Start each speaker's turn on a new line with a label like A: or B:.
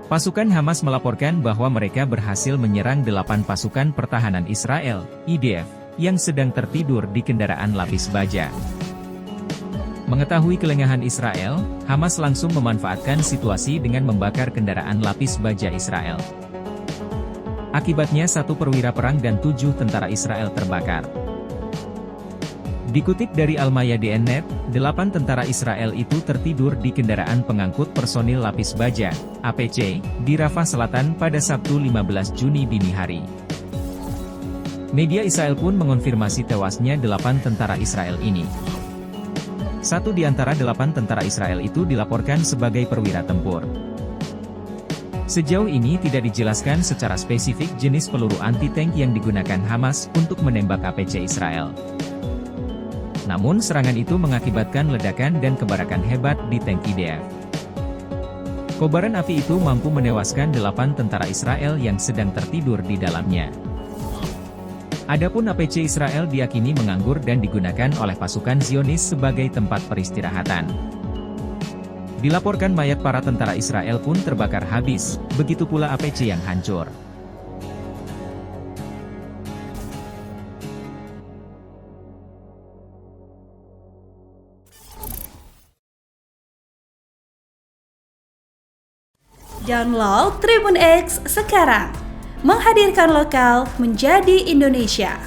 A: Pasukan Hamas melaporkan bahwa mereka berhasil menyerang 8 pasukan pertahanan Israel, IDF, yang sedang tertidur di kendaraan lapis baja. Mengetahui kelengahan Israel, Hamas langsung memanfaatkan situasi dengan membakar kendaraan lapis baja Israel. Akibatnya 1 perwira perang dan 7 tentara Israel terbakar. Dikutip dari Al-Mayadin.net, 8 tentara Israel itu tertidur di kendaraan pengangkut personil lapis baja, APC, di Rafah Selatan pada Sabtu 15 Juni dini hari. Media Israel pun mengonfirmasi tewasnya 8 tentara Israel ini. 1 di antara 8 tentara Israel itu dilaporkan sebagai perwira tempur. Sejauh ini tidak dijelaskan secara spesifik jenis peluru anti-tank yang digunakan Hamas untuk menembak APC Israel. Namun serangan itu mengakibatkan ledakan dan kebarakan hebat di tank IDF. Kobaran api itu mampu menewaskan 8 tentara Israel yang sedang tertidur di dalamnya. Adapun APC Israel diyakini menganggur dan digunakan oleh pasukan Zionis sebagai tempat peristirahatan. Dilaporkan mayat para tentara Israel pun terbakar habis, begitu pula APC yang hancur.
B: Download Tribun X sekarang, menghadirkan lokal menjadi Indonesia.